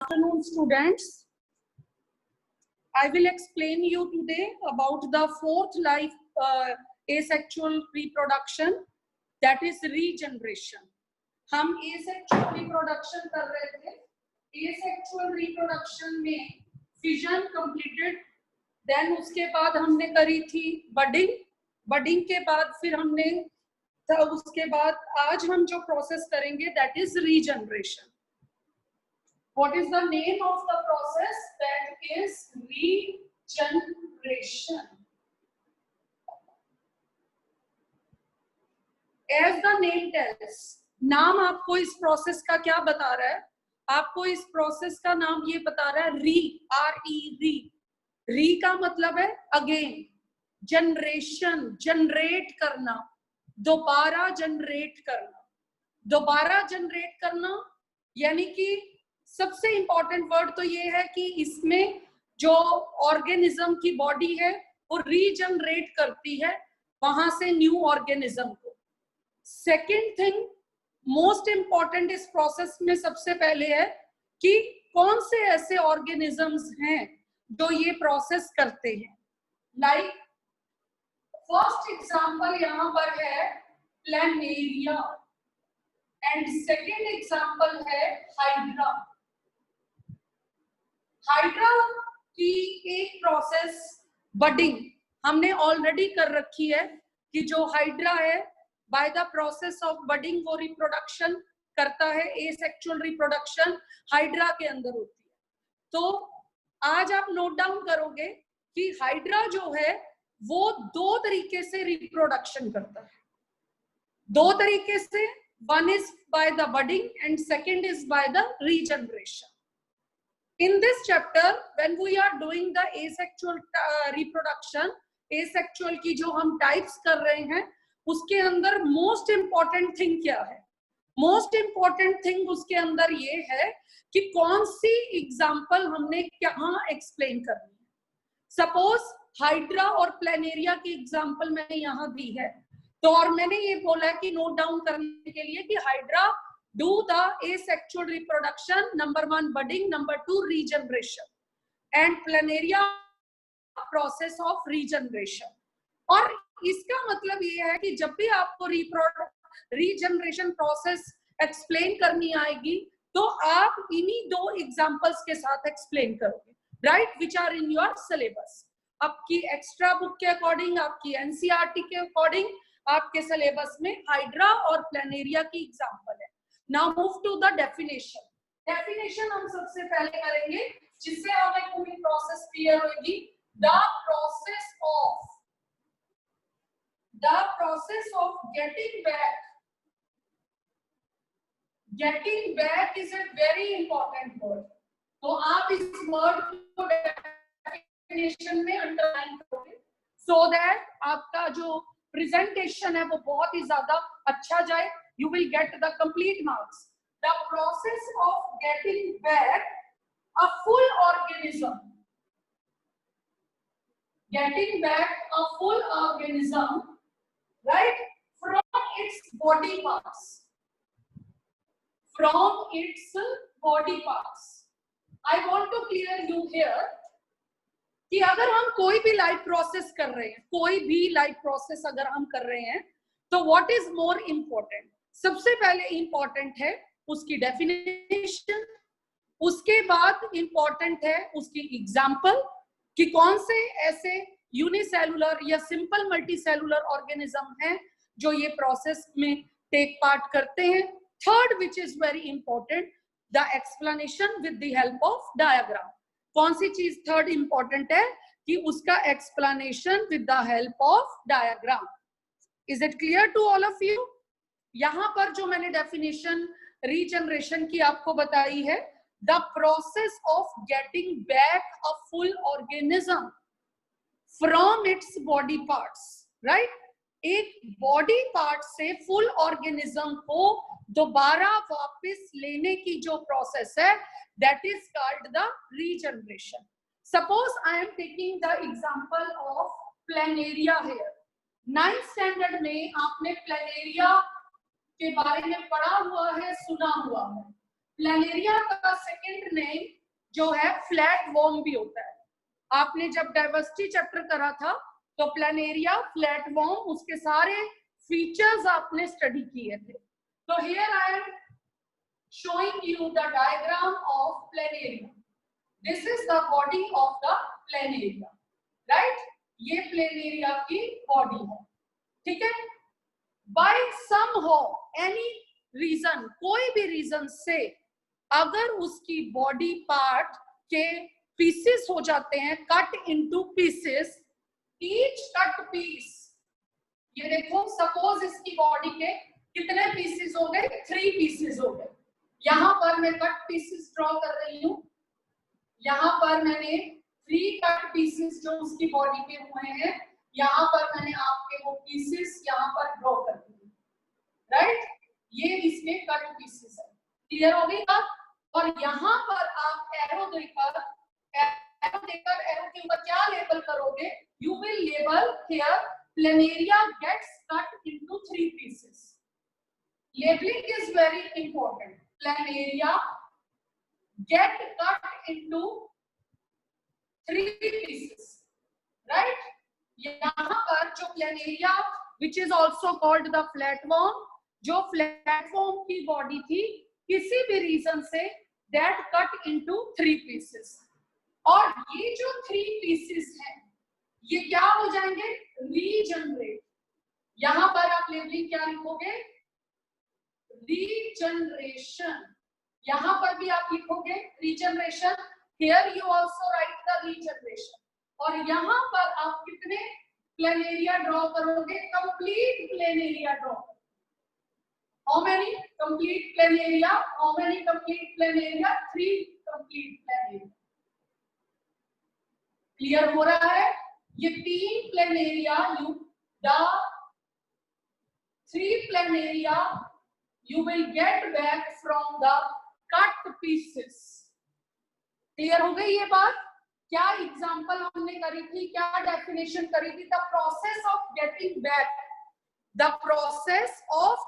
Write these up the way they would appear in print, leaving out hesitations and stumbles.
Afternoon, students. I will explain you today about the fourth life asexual reproduction, that is regeneration. हम asexual reproduction कर रहे थे. Asexual reproduction में fission completed, then उसके बाद हमने करी थी budding. Budding के बाद फिर हमने उसके बाद आज हम जो process करेंगे that is regeneration. What is the name of the process? That is regeneration. As the name tells, नाम आपको इस प्रोसेस का क्या बता रहा है? आपको इस प्रोसेस का नाम ये बता रहा है री. री का मतलब है अगेन, जनरेशन, जनरेट करना, दोबारा जनरेट करना, यानी कि सबसे इंपॉर्टेंट वर्ड तो ये है कि इसमें जो ऑर्गेनिज्म की बॉडी है वो रीजनरेट करती है वहां से न्यू ऑर्गेनिज्म को. सेकेंड थिंग मोस्ट इंपॉर्टेंट इस प्रोसेस में सबसे पहले है कि कौन से ऐसे ऑर्गेनिजम्स हैं जो ये प्रोसेस करते हैं. लाइक फर्स्ट एग्जांपल यहाँ पर है प्लैनेरिया एंड सेकेंड एग्जांपल है हाइड्रा. हाइड्रा की एक प्रोसेस बडिंग हमने ऑलरेडी कर रखी है कि जो हाइड्रा है by the process of budding वो रिप्रोडक्शन करता है. एसेक्सुअल रिप्रोडक्शन हाइड्रा के अंदर होती है. तो आज आप नोट डाउन करोगे कि हाइड्रा जो है वो दो तरीके से रिप्रोडक्शन करता है. दो तरीके से, one is by the budding and second is by the regeneration. In this chapter, when we are doing the asexual reproduction, asexual की जो हम types कर रहे हैं, उसके अंदर most important thing क्या है? Most important thing उसके अंदर ये है कि कौन सी example हमने कहाँ explain करनी है. Suppose हाइड्रा और प्लैनेरिया की example मैंने यहाँ दी है, तो और मैंने ये बोला कि note down करने के लिए कि hydra do the asexual reproduction, number 1 budding, number 2 regeneration, and planaria process of regeneration. और इसका मतलब ये है कि जब भी आपको रीजनरेशन प्रोसेस एक्सप्लेन करनी आएगी तो आप इन्हीं दो एग्जांपल्स के साथ एक्सप्लेन करोगे, right, which are in your syllabus. आपकी एक्स्ट्रा बुक के अकॉर्डिंग, आपकी एनसीईआरटी के अकॉर्डिंग आपके सिलेबस में हाइड्रा और प्लैनेरिया की एग्जांपल है. Now move to the definition. Definition हम सबसे पहले करेंगे जिससे हमें पूरी प्रोसेस क्लियर होगी. The process of getting back is a very important word. तो आप इस वर्ड को definition में अंडरलाइन करोगे so that आपका जो प्रेजेंटेशन है वो बहुत ही ज्यादा अच्छा जाए. You will get the complete marks. The process of getting back a full organism. Getting back a full organism, right, from its body parts. From its body parts. I want to clear you here कि अगर हम कोई भी life process कर रहे हैं, कोई भी लाइफ प्रोसेस अगर हम कर रहे हैं तो what is more important? सबसे पहले इंपॉर्टेंट है उसकी डेफिनेशन, उसके बाद इंपॉर्टेंट है उसकी एग्जाम्पल कि कौन से ऐसे यूनिसेलुलर या सिंपल मल्टीसेलुलर ऑर्गेनिज्म हैं जो ये प्रोसेस में टेक पार्ट करते हैं. Third which is very important, the explanation with the help of diagram. कौन सी चीज थर्ड इंपॉर्टेंट है कि उसका explanation with the help of diagram. Is it clear to all of you? यहां पर जो मैंने डेफिनेशन रीजनरेशन की आपको बताई है, the process of getting back a full organism from its body parts, right. एक बॉडी पार्ट से फुल ऑर्गेनिज्म को दोबारा वापस लेने की जो प्रोसेस है that is called the regeneration. Suppose I am taking the example of planaria here. 9th standard में आपने प्लैनेरिया के बारे में पढ़ा हुआ है, सुना हुआ है. प्लेनेरिया का सेकेंड नेम जो है फ्लैट वॉर्म भी होता है। आपने जब डाइवर्सिटी चैप्टर करा था तो प्लेनेरिया, फ्लैट वॉर्म, उसके सारे फीचर्स आपने स्टडी किए थे। तो here I am showing you the diagram of planaria. This is the body of the planaria, right? ये planaria की body है, ठीक है? By somehow any reason, कोई भी reason से अगर उसकी body part के pieces हो जाते हैं, cut into pieces, each cut piece, ये देखो suppose इसकी body के कितने pieces हो गए? 3 pieces हो गए। यहाँ पर मैं कट पीसेस ड्रॉ कर रही हूँ, यहाँ पर मैंने 3 कट पीसेस जो उसकी बॉडी पे हुए हैं, यहाँ पर मैंने आपके वो पीसेस यहाँ पर ड्रॉ कर दिए, राइट? ये इसके कट पीसेस है, क्लियर हो गई बात? और यहाँ पर आप एरो देकर एरो के ऊपर क्या लेबल करोगे? You will label here planaria gets cut into 3 pieces. Labeling is very important. Planaria get cut into 3 pieces, right? यहाँ पर जो planaria, which is also called the flatworm, जो flatworm की body थी, किसी भी reason से that cut into 3 pieces. और ये जो 3 pieces हैं, ये क्या हो जाएंगे? Regenerate. यहाँ पर आप labeling क्या लिखोगे? Regeneration. यहाँ पर भी आप लिखोगे regeneration. Here you also write the regeneration. और यहाँ पर आप कितने planaria ड्रॉ करोगे? Complete planaria draw. How many complete planaria? How many complete planaria? 3 complete planaria. Clear हो रहा है? ये 3 planaria, the 3 planaria you will get back from the cut pieces. Clear हो गई ये बात? क्या एग्जांपल हमने करी थी, क्या डेफिनेशन करी थी? The process of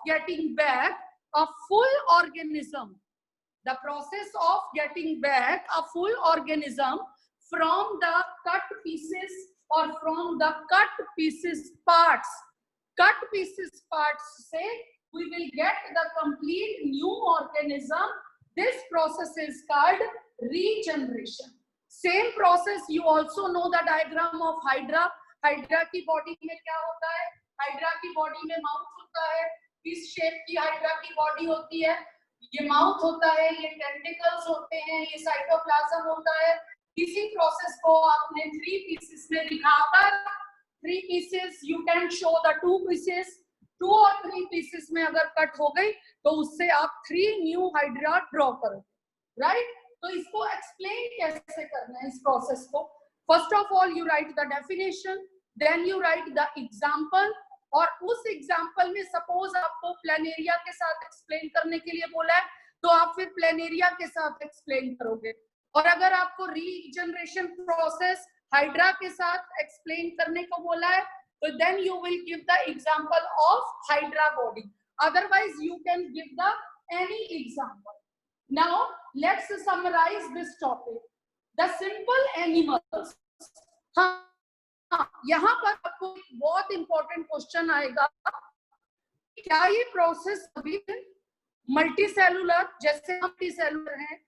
getting back a full organism, the process of getting back a full organism from the cut pieces or from the cut pieces parts. Cut pieces parts से we will get the complete new organism. This process is called regeneration. Same process, you also know the diagram of Hydra. Hydra की body में क्या होता है? Hydra की body में mouth होता है, इस shape की Hydra की body होती है, ये mouth होता है, ये tentacles होते हैं, ये cytoplasm होता है। इसी process को आपने 3 pieces में दिखाकर 3 pieces, you can show the 2 pieces, 2 और 3 पीसेस में अगर कट हो गई तो उससे आप 3 न्यू हाइड्रा ड्रॉ करोगे, राइट? तो इसको एक्सप्लेन कैसे करना है इस प्रोसेस को? First of all you write the definition, then you write the example, और उस एग्जांपल में सपोज आपको प्लेनेरिया के साथ एक्सप्लेन करने के लिए बोला है तो आप फिर प्लेनेरिया के साथ एक्सप्लेन करोगे। और अगर आपको रीजनरेशन प्रोसेस हाइड्रा के साथ एक्सप्लेन करने को बोला है so then you will give the example of Hydra body. Otherwise, you can give the any example. Now, let's summarize this topic. The simple animals. हाँ, यहाँ पर आपको बहुत important question आएगा, क्या ये process अभी multicellular, जैसे multicellular है,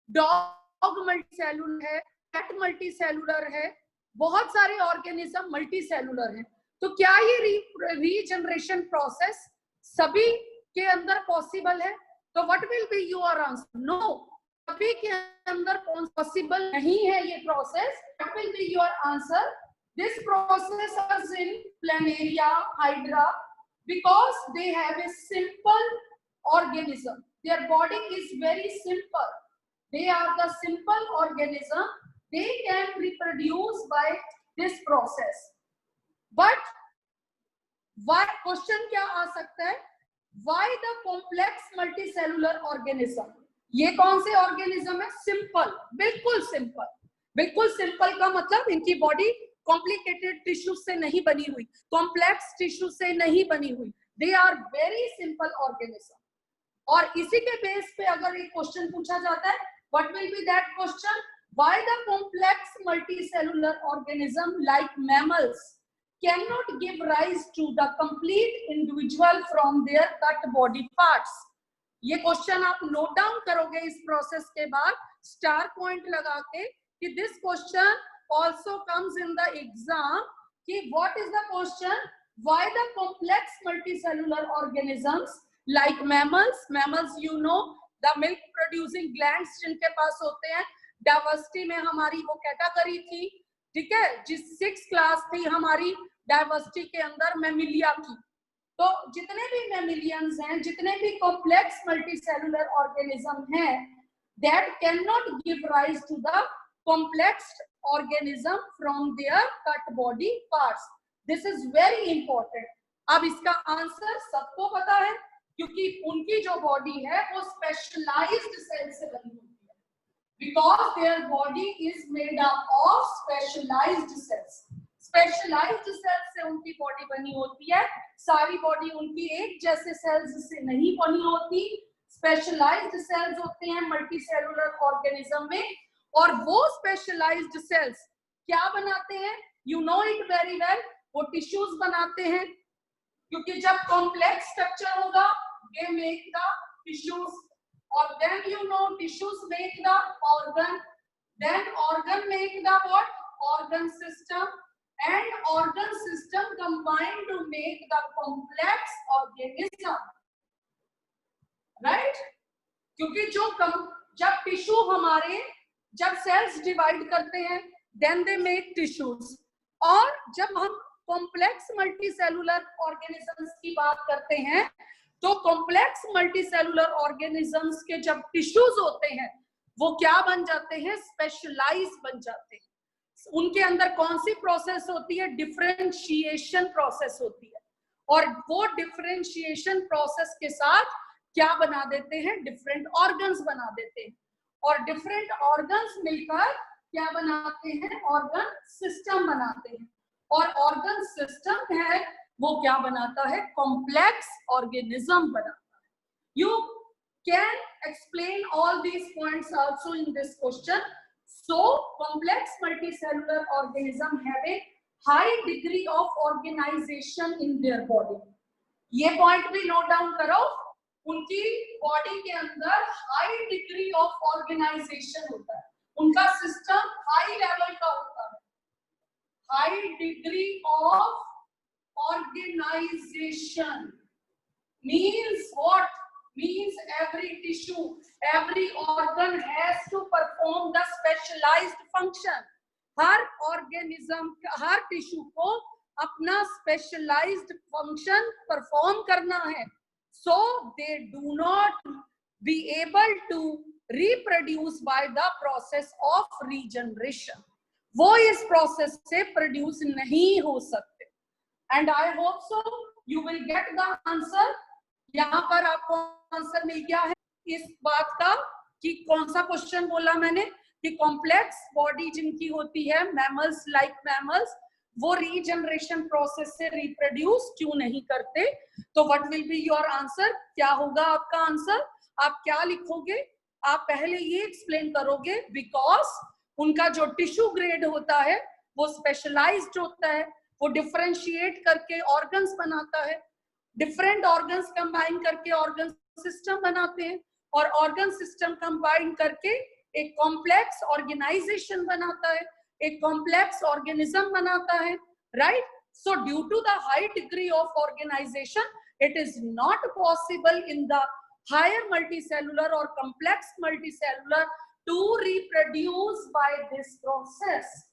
dog multicellular है, cat multicellular है, बहुत सारे organism multicellular हैं, तो क्या ये रीजनरेशन प्रोसेस सभी के अंदर पॉसिबल है? तो what will be your answer? No, सभी के अंदर पॉसिबल नहीं है ये process. What will be your answer? This process is in planaria, hydra, because they have a simple organism, their body is very simple, they are the simple organism, they can reproduce by this process. But why, question क्या आ सकता है? Why the complex multicellular organism? ये कौन से organism है? Simple, बिल्कुल simple. बिल्कुल सिंपल का मतलब इनकी बॉडी कॉम्प्लिकेटेड टिश्यू से नहीं बनी हुई, कॉम्प्लेक्स टिश्यू से नहीं बनी हुई, they are very simple organism. और इसी के बेस पे अगर एक क्वेश्चन पूछा जाता है, what will B that question? Why the complex multicellular organism like mammals cannot give rise to the complete individual from their cut body parts? ये क्वेश्चन आप नोट डाउन करोगे इस प्रोसेस के बाद स्टार पॉइंट लगा के कि this question also comes in the exam कि what is the question? Why the complex multicellular organisms like mammals you know the milk producing glands जिनके पास होते हैं, डाइवर्सिटी में हमारी वो कैटेगरी थी, ठीक है, जिस 6 क्लास थी हमारी डाइवर्सिटी के अंदर मैमिलिया की। तो जितने भी मैमिलियंस हैं, जितने भी कॉम्प्लेक्स मल्टीसेलुलर ऑर्गेनिज्म हैं, that can not give rise to the complex organism from their cut body parts. This is very important. अब इसका आंसर सबको पता है क्योंकि उनकी जो बॉडी है वो स्पेशलाइज्ड सेल से बनी हुई है, because their body is made up of specialized cells. Specialized cells से उनकी बॉडी बनी होती है, सारी बॉडी उनकी एक जैसे सेल्स से नहीं बनी होती, स्पेशलाइज्ड सेल्स होते हैं मल्टीसेलुलर ऑर्गेनिज्म में। और वो स्पेशलाइज्ड सेल्स क्या बनाते हैं? You know it very well, वो टिश्यूज बनाते हैं, क्योंकि जब कॉम्प्लेक्स स्ट्रक्चर होगा दे मेक द टिश्यूज, और then you know tissues make the organ, then organ make the what? Organ system, and organ system combine to make the complex organism, right? क्योंकि जब tissue हमारे जब sales divide करते हैं then they make tissues, और जब हम complex multicellular organisms की बात करते हैं तो कॉम्प्लेक्स मल्टीसेलुलर ऑर्गेनिजम्स के जब टिश्यूज होते हैं वो क्या बन जाते हैं? स्पेशलाइज बन जाते हैं। उनके अंदर कौन सी प्रोसेस होती है? डिफरेंशिएशन प्रोसेस होती है, और वो डिफरेंशिएशन प्रोसेस के साथ क्या बना देते हैं? डिफरेंट ऑर्गन्स बना देते हैं, और डिफरेंट ऑर्गन्स मिलकर क्या बनाते हैं? ऑर्गन सिस्टम बनाते हैं, और ऑर्गन सिस्टम है वो क्या बनाता है? कॉम्प्लेक्स ऑर्गेनिज्म बनाता है। You can explain all these points also in this question. So complex multicellular organism have a high degree of organization in their body. ये पॉइंट भी नोट डाउन करो, उनकी बॉडी के अंदर हाई डिग्री ऑफ ऑर्गेनाइजेशन होता है, उनका system high level का होता है। High degree of organization means what? Means every tissue, every organ has to perform the specialized function. Her organism, her tissue को अपना स्पेशलाइज्ड फंक्शन परफॉर्म करना है, so they do not be able to reproduce by the process of regeneration. वो इस process से produce नहीं हो सकते। And I hope so you will get the answer. यहाँ पर आपको आंसर मिल गया है इस बात का कि कौन सा क्वेश्चन बोला मैंने कि कॉम्प्लेक्स बॉडी जिनकी होती है मैमल्स, लाइक मैमल्स, वो रीजनरेशन प्रोसेस से रिप्रोड्यूस क्यों नहीं करते। तो what will be your answer? क्या होगा आपका आंसर? आप क्या लिखोगे? आप पहले ये एक्सप्लेन करोगे बिकॉज उनका जो टिश्यू ग्रेड होता है वो स्पेशलाइज्ड होता है, वो डिफरेंशिएट करके ऑर्गन्स बनाता है, डिफरेंट ऑर्गन्स कंबाइन करके ऑर्गन सिस्टम बनाते हैं, और ऑर्गन सिस्टम कंबाइन करके एक कॉम्प्लेक्स ऑर्गेनाइजेशन बनाता है, एक कॉम्प्लेक्स ऑर्गेनिज्म बनाता है, right? So due to the high degree of organisation it is not possible in the higher multicellular और complex multicellular to reproduce by this process.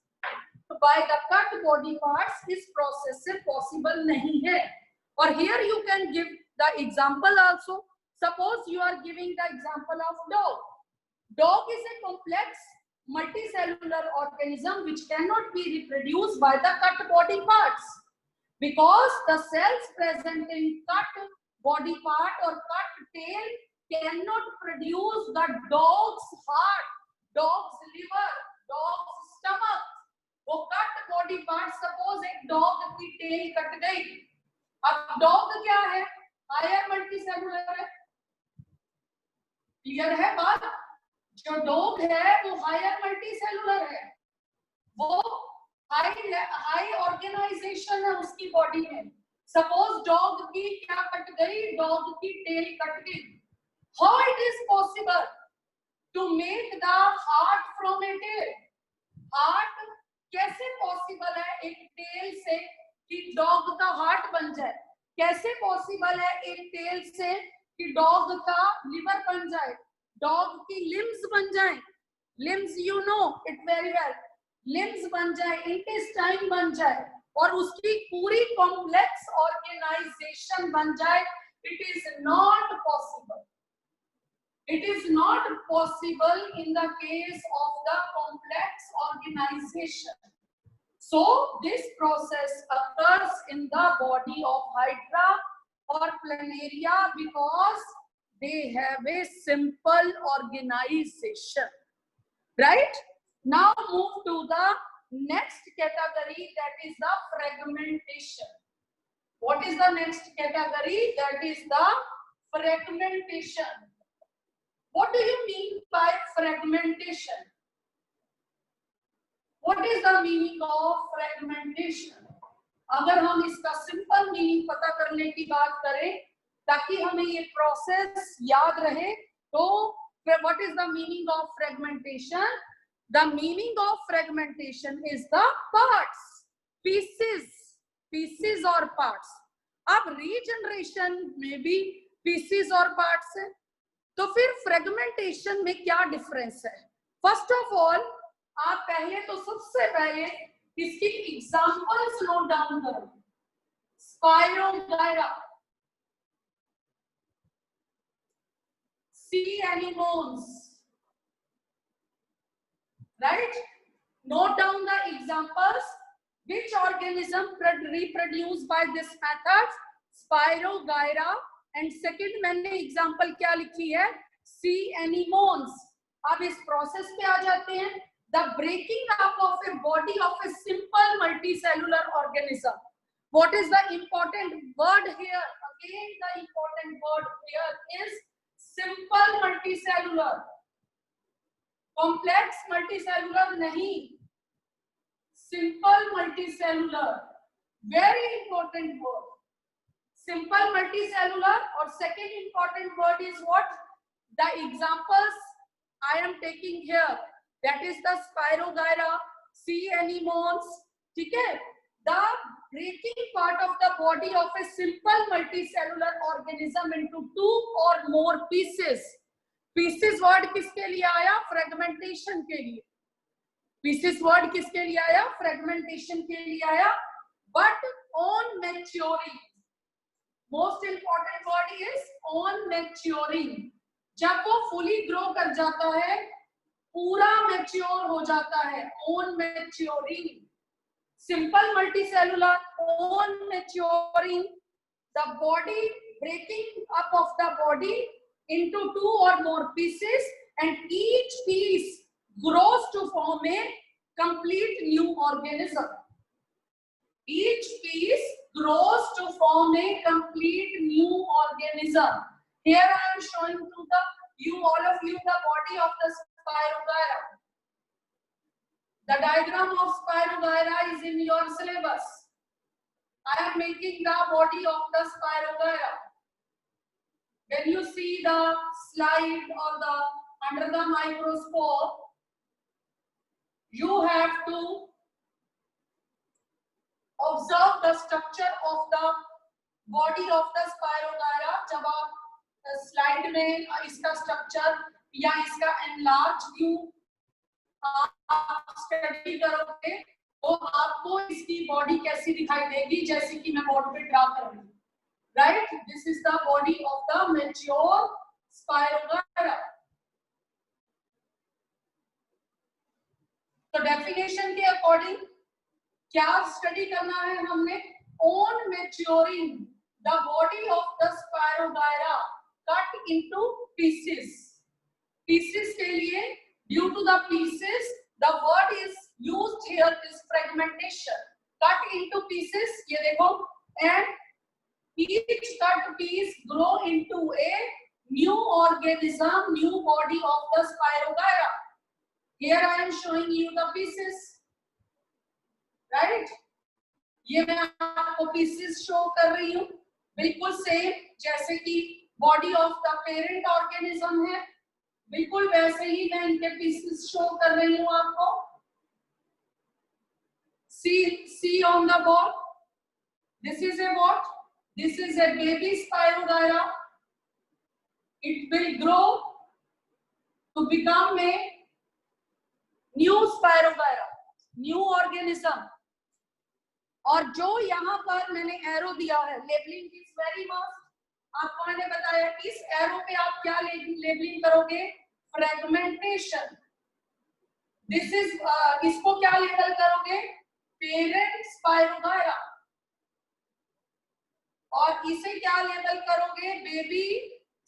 by the cut body parts इस process से possible नहीं है। और here you can give the example also. Suppose you are giving the example of dog. Dog is a complex multicellular organism which cannot be reproduced by the cut body parts because the cells present in cut body part or cut tail cannot produce the dog's heart, dog's liver, dog's stomach. वो cut body part, suppose एक dog की tail cut गई, अब dog क्या है? Higher multicellular है, clear है बात? जो डॉग है वो हायर मल्टी सेलुलर है, वो हाई ऑर्गेनाइजेशन है उसकी बॉडी में। सपोज डॉग की क्या कट गई, डॉग की टेल कट गई, how it is possible to make the heart from a tail? Heart कैसे पॉसिबल है एक टेल से कि डॉग का हार्ट बन जाए? कैसे पॉसिबल है एक टेल से कि डॉग का लिवर बन जाए, डॉग की लिम्स बन जाए? Limbs you know it very well, limbs बन जाए, इंटेस्टाइन बन जाए और उसकी पूरी कॉम्प्लेक्स ऑर्गेनाइजेशन बन जाए। It is not possible, it is not possible in the case of the complex organization. So this process occurs in the body of Hydra or Planaria because they have a simple organization, right? Now move to the next category, that is the fragmentation. What is the next category? That is the fragmentation. What do you mean by fragmentation? What is the meaning of fragmentation? अगर हम इसका simple meaning पता करने की बात करें ताकि हमें ये प्रोसेस याद रहे, तो what is the meaning of fragmentation? The meaning of fragmentation is the parts, pieces or parts. अब regeneration में भी pieces और parts है, तो फिर फ्रेगमेंटेशन में क्या डिफरेंस है? फर्स्ट ऑफ ऑल आप पहले तो सबसे पहले इसकी एग्जांपल्स नोट डाउन करो। Spirogyra, sea anemones, right? Note down the examples. Which organism reproduce by this method? Spirogyra. And second मैंने एग्जाम्पल क्या लिखी है? Sea anemones. अब इस प्रोसेस पे आ जाते हैं। The breaking up of a body of a simple multicellular organism. What is the important word here? Again the important word here is simple multicellular, complex multicellular नहीं, simple multicellular, very important word. Simple multicellular, or second important word is what? The examples I am taking here, that is the Spirogyra, sea anemones, ठीक है? The breaking part of the body of a simple multicellular organism into two or more pieces. Pieces word किसके लिए आया? Fragmentation के लिए। Pieces word किसके लिए आया? Fragmentation के लिए आया। But on maturing, most important word is on maturing. जब वो फुली ग्रो कर जाता है, पूरा मैच्योर हो जाता है, on maturing. Simple multicellular, on maturing, the body breaking up of the body into two और more pieces and each piece grows to form a complete new organism. Each piece grows to form a complete new organism. Here I am showing to all of you the body of the Spirogyra. The diagram of Spirogyra is in your syllabus. I am making the body of the Spirogyra. When you see the slide or under the microscope, you have to observe the structure of the body of the Spirogyra. जब आप slide में इसका structure या इसका enlarge view आप study करोगे तो आपको इसकी बॉडी कैसी दिखाई देगी, जैसे कि मैं बोर्ड पे ड्रा कर रही हूँ, right? This is the body of the mature Spirogyra. तो डेफिनेशन के अकॉर्डिंग क्या स्टडी करना है हमने? On maturing the body of the Spirogyra cut into pieces. Pieces के लिए due to the pieces the word is used here is fragmentation. Cut into pieces, ये देखो, and each cut piece grow into a new organism, new body of the Spirogyra. Here I am showing you the pieces, right? ये मैं आपको pieces show कर रही हूँ, बिल्कुल same जैसे कि body of the parent organism है, बिल्कुल वैसे ही मैं इनके पीसेस शो कर रही हूँ आपको. See on the board. This is a what? This is a baby Spirogyra. It will grow to become a new Spirogyra, new organism. और जो यहाँ पर मैंने एरो दिया है, लेबलिंग इज वेरी मस्ट. आपको मैंने बताया कि इस एरो पे आप क्या लेबलिंग करोगे? फ्रेगमेंटेशन. दिस इज इसको क्या लेबल करोगे? Parent spirogyra. और इसे क्या लेबल करोगे? Baby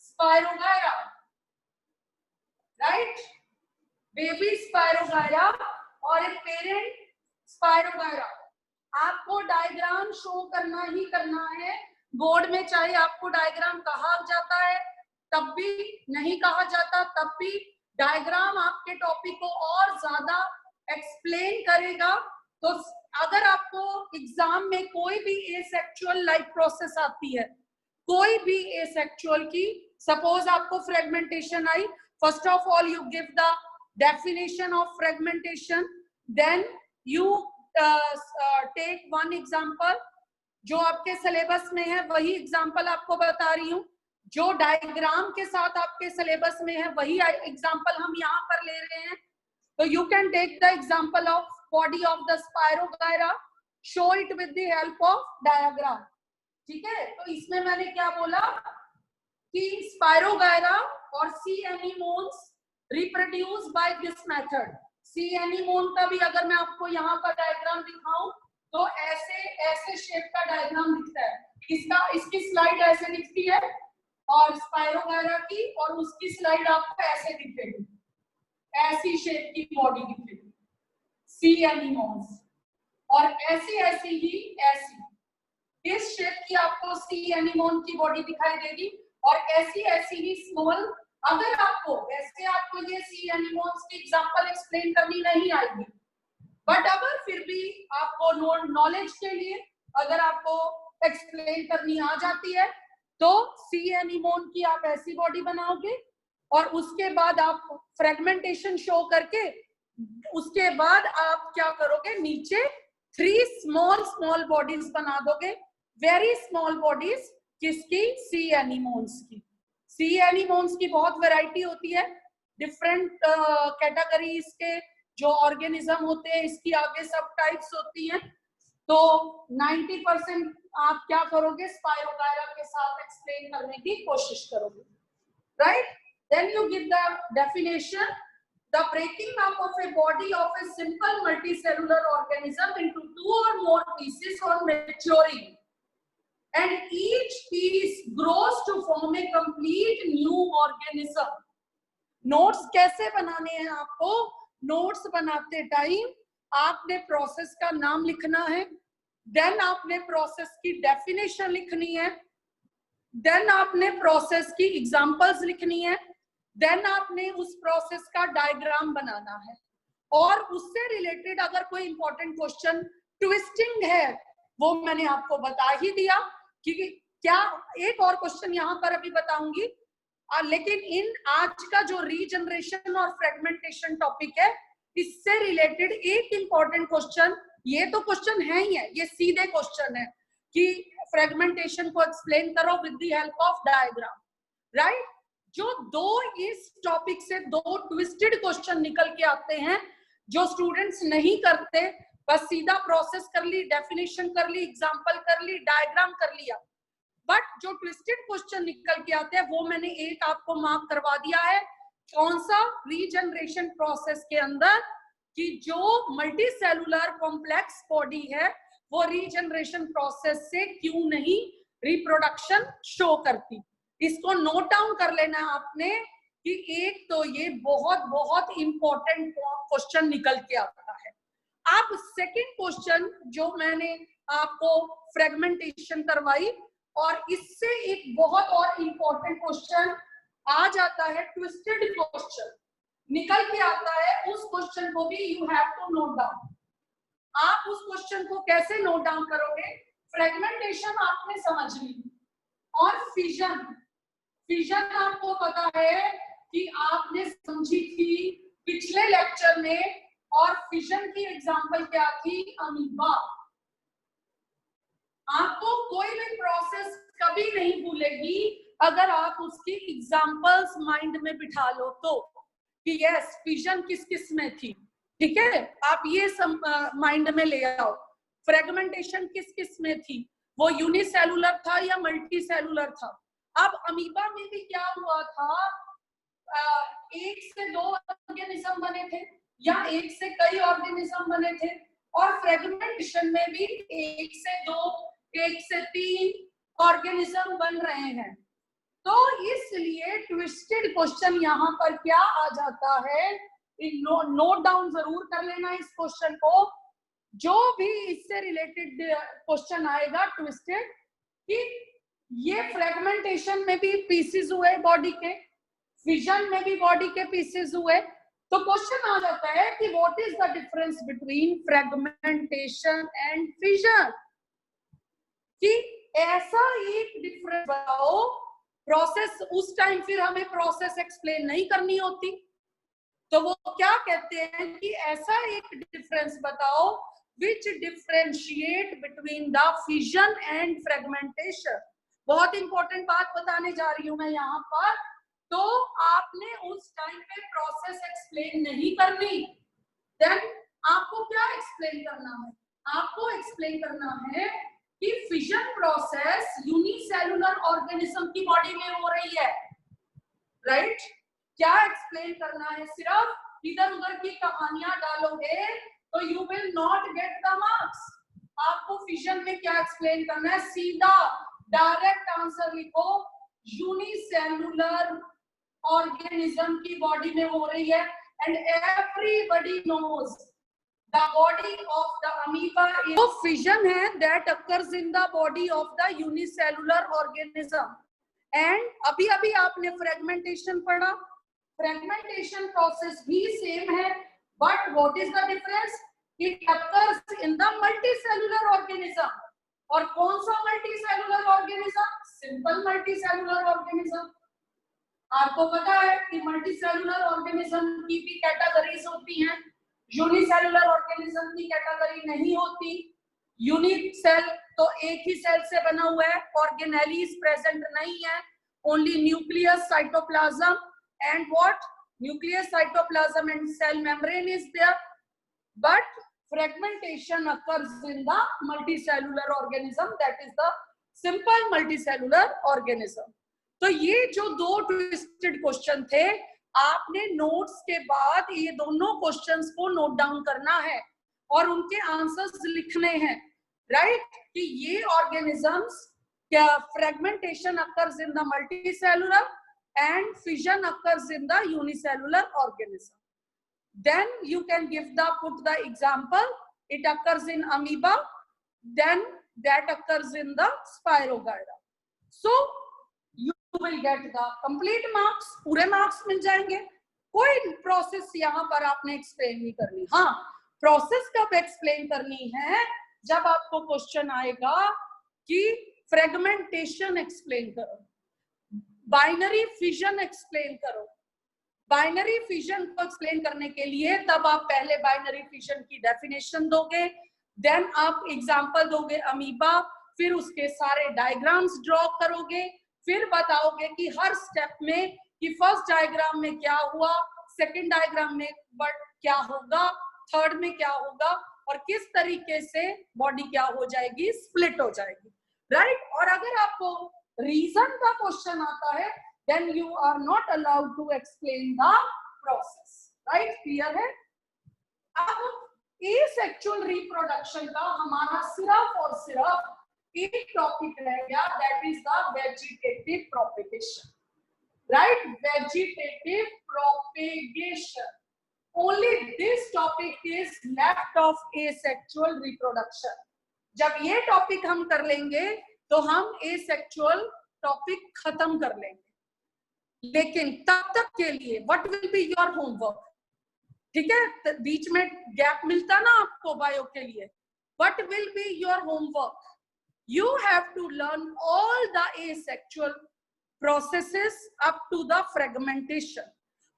spirogyra. Right, baby spirogyra और एक पेरेंट स्पाइरोगायरा. आपको डायग्राम शो करना ही करना है बोर्ड में, चाहे आपको डायग्राम कहा जाता है तब भी, नहीं कहा जाता तब भी. डायग्राम आपके टॉपिक को और ज्यादा एक्सप्लेन करेगा. तो अगर आपको एग्जाम में कोई भी एसेक्सुअल लाइफ प्रोसेस आती है, कोई भी एसेक्सुअल की, सपोज आपको फ्रेगमेंटेशन आई, first of all you give the definition of fragmentation, then you take one example. जो आपके सिलेबस में है वही एग्जाम्पल आपको बता रही हूँ, जो डायग्राम के साथ आपके सिलेबस में है वही एग्जाम्पल हम यहाँ पर ले रहे हैं. तो you can take the example of body of the spirogyra, show it with the help of diagram. ठीक है, तो इसमें मैंने क्या बोला कि स्पाइरोगायरा और sea anemones reproduce by this method. Sea anemone का भी अगर मैं आपको यहाँ पर डायग्राम दिखाऊं तो ऐसे शेप का डायग्राम दिखता है. इसकी स्लाइड ऐसे दिखती है और स्पाइरोगायरा की, और उसकी स्लाइड आपको ऐसे दिखेगी, ऐसी शेप की बॉडी दिखेगी सी एनीमोन्स, और ऐसी ही ऐसी इस शेप की आपको सी एनीमोन की बॉडी दिखाई देगी, और ऐसी ही स्मॉल. अगर आपको वैसे आपको ये सी एनीमोन्स की एग्जांपल एक्सप्लेन करनी नहीं आएगी, बट अगर फिर भी आपको नॉलेज के लिए अगर आपको एक्सप्लेन करनी आ जाती है तो सी एनीमोन की आप ऐसी बॉडी बनाओगे, और उसके बाद आप फ्रेगमेंटेशन शो करके उसके बाद आप क्या करोगे? नीचे 3 स्मॉल बॉडीज बना दोगे, वेरी स्मॉल बॉडीज. किसकी? सी एनीमोन्स की. सी एनीमोन्स की बहुत वैरायटी होती है, डिफरेंट कैटेगरीज के जो ऑर्गेनिज्म होते हैं, इसकी आगे सब टाइप्स होती हैं. तो 90% आप क्या करोगे? स्पाइरोगायरा के साथ एक्सप्लेन करने की कोशिश करोगे, right? Then you give the definition. The breaking up of a body of a simple multicellular organism into 2 or more pieces on maturing, and each piece grows to form a complete new organism. Notes कैसे बनाने हैं आपको? Notes बनाते time आपने process का नाम लिखना है, देन आपने प्रोसेस की डेफिनेशन लिखनी है, देन आपने प्रोसेस की एग्जांपल्स लिखनी है, देन आपने उस प्रोसेस का डायग्राम बनाना है, और उससे रिलेटेड अगर कोई इंपॉर्टेंट क्वेश्चन ट्विस्टिंग है वो मैंने आपको बता ही दिया कि क्या. एक और क्वेश्चन यहाँ पर अभी बताऊंगी, लेकिन इन आज का जो रीजनरेशन और फ्रेगमेंटेशन टॉपिक है, इससे रिलेटेड एक इंपॉर्टेंट क्वेश्चन, ये तो क्वेश्चन है ही है, ये सीधे क्वेश्चन है कि फ्रेगमेंटेशन को एक्सप्लेन करो with the help of diagram, right? जो इस टॉपिक से 2 ट्विस्टेड क्वेश्चन निकल के आते हैं, जो स्टूडेंट्स नहीं करते, बस सीधा प्रोसेस कर ली, डेफिनेशन कर ली, एग्जांपल कर ली, डायग्राम कर लिया, बट जो ट्विस्टेड क्वेश्चन निकल के आते हैं वो मैंने एक आपको मार्क करवा दिया है. कौन सा? रीजनरेशन प्रोसेस के अंदर, कि जो मल्टी सेलुलर कॉम्प्लेक्स बॉडी है वो रीजनरेशन प्रोसेस से क्यों नहीं रिप्रोडक्शन शो करती. इसको नोट डाउन कर लेना आपने कि एक तो ये बहुत इंपॉर्टेंट क्वेश्चन निकल के आता है. आप सेकंड क्वेश्चन जो मैंने आपको फ्रेगमेंटेशन करवाई, और इससे एक बहुत और इंपॉर्टेंट क्वेश्चन आ जाता है ट्विस्टेड क्वेश्चन, निकल के आता है, उस क्वेश्चन को भी you have to note down. आप उस क्वेश्चन को कैसे नोट डाउन करोगे? फ्रेगमेंटेशन आपने समझ ली, और फिजन, फिजन आपको पता है कि आपने समझी थी पिछले लेक्चर में, और फिजन की एग्जांपल क्या थी? अमीबा। आपको कोई भी प्रोसेस कभी नहीं भूलेगी अगर आप उसकी एग्जांपल्स माइंड में बिठा लो तो, कि यस फिजन किस किस में थी, ठीक है? आप ये माइंड में ले आओ। फ्रेगमेंटेशन किस किस में थी, वो यूनिसेलुलर था या मल्टी सेलुलर था। अब अमीबा में भी क्या हुआ था, एक से दो ऑर्गेनिज्म बने थे या एक से कई ऑर्गेनिज्म बने थे, और फ्रेगमेंटेशन में भी एक से दो, एक से तीन ऑर्गेनिज्म बन रहे हैं। तो इसलिए ट्विस्टेड क्वेश्चन यहाँ पर क्या आ जाता है, नोट डाउन जरूर कर लेना इस क्वेश्चन को। जो भी इससे रिलेटेड क्वेश्चन आएगा ट्विस्टेड, कि ये फ्रेगमेंटेशन में भी पीसेस हुए बॉडी के, फिजन में भी बॉडी के पीसेस हुए, तो क्वेश्चन आ जाता है कि what is the difference between fragmentation and fission, कि ऐसा एक डिफरेंस बताओ। प्रोसेस उस टाइम फिर हमें प्रोसेस एक्सप्लेन नहीं करनी होती, तो वो क्या कहते हैं कि ऐसा एक डिफरेंस बताओ which differentiate between the fission and fragmentation. बहुत इंपॉर्टेंट बात बताने जा रही हूं मैं यहाँ पर। तो आपने उस टाइम पे प्रोसेस एक्सप्लेन नहीं करनी, देन आपको क्या एक्सप्लेन करना है? आपको एक्सप्लेन करना है कि फिजन प्रोसेस यूनिसेलुलर ऑर्गेनिज्म की बॉडी में हो रही है, राइट? क्या एक्सप्लेन करना है? सिर्फ इधर उधर की कहानियां डालोगे तो you will not get the marks. आपको फिजन में क्या एक्सप्लेन करना है? सीधा डायरेक्ट आंसर लिखो, यूनिसेलुलर ऑर्गेनिज्म की बॉडी में हो रही है, and everybody knows the body of the amoeba is so fission है that occurs in the body of the unicellular organism। and अभी अभी आपने fragmentation पढ़ा, fragmentation process भी same है, but what is the difference? It occurs in the multicellular organism। और कौन सा multicellular organism? simple multicellular organism। आपको पता है कि multicellular organism की भी कैटेगरीज होती हैं, यूनिसेलुलर ऑर्गेनिज्म की कैटेगरी नहीं होती। यूनिट सेल तो एक ही सेल से बना हुआ है, ऑर्गेनेलीज प्रेजेंट नहीं है, only nucleus, cytoplasm and what, nucleus, cytoplasm and cell membrane is there, but fragmentation occurs in the multicellular organism, that is the simple multicellular organism. तो ये जो दो ट्विस्टेड क्वेश्चन थे, आपने नोट्स के बाद ये दोनों क्वेश्चंस को नोट डाउन करना है और उनके आंसर्स लिखने हैं, राइट? कि ये ऑर्गेनिजम्स, क्या fragmentation occurs in the multicellular and fission occurs in the unicellular organism. Then you can give the put the example, it occurs in amoeba, then that occurs in the spirogyra. So you will get the complete marks, पूरे marks मिल जाएंगे। कोई process यहाँ पर आपने explain नहीं करनी। हाँ, प्रोसेस कब एक्सप्लेन करनी है? जब आपको क्वेश्चन आएगा कि फ्रेगमेंटेशन एक्सप्लेन करो, बाइनरी फिजन एक्सप्लेन करो। बाइनरी फिजन को एक्सप्लेन करने के लिए तब आप पहले बाइनरी फिजन की डेफिनेशन दोगे, देन आप एग्जांपल दोगे अमीबा, फिर उसके सारे डायग्राम्स ड्रॉ करोगे, फिर बताओगे कि हर स्टेप में कि फर्स्ट डायग्राम में क्या हुआ, सेकंड डायग्राम में बट क्या होगा, थर्ड में क्या होगा, और किस तरीके से बॉडी क्या हो जाएगी, स्प्लिट हो जाएगी, राइट? और अगर आपको रीजन का क्वेश्चन आता है, then you are not allowed to explain the process, right? Clear है? अब asexual reproduction का हमारा सिर्फ और सिर्फ एक टॉपिक रह गया, that is the vegetative propagation, right? Vegetative propagation, only this topic is left of asexual reproduction। जब ये टॉपिक हम कर लेंगे तो हम asexual टॉपिक खत्म कर लेंगे, लेकिन तब तक के लिए what will be your homework, ठीक है, बीच में गैप मिलता ना आपको बायो के लिए, what will be your homework, you have to learn all the asexual processes up to the fragmentation.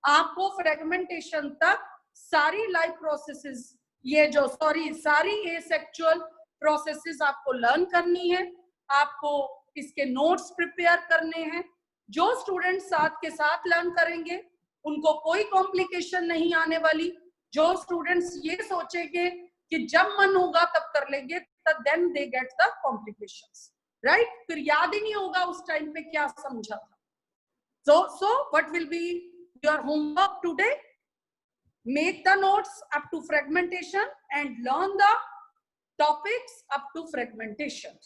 आपको फ्रेगमेंटेशन तक सारी लाइफ प्रोसेसेस, ये जो सारी एसेक्सुअल प्रोसेसेस आपको लर्न करनी है, आपको इसके नोट्स प्रिपेयर करने हैं। जो स्टूडेंट साथ के साथ लर्न करेंगे उनको कोई कॉम्प्लिकेशन नहीं आने वाली। जो स्टूडेंट्स ये सोचेंगे कि जब मन होगा तब कर लेंगे, then they get the complications, right, फिर याद ही नहीं होगा उस टाइम पे क्या समझा था। So what will be your homework today? Make the notes up to fragmentation and learn the topics up to fragmentation.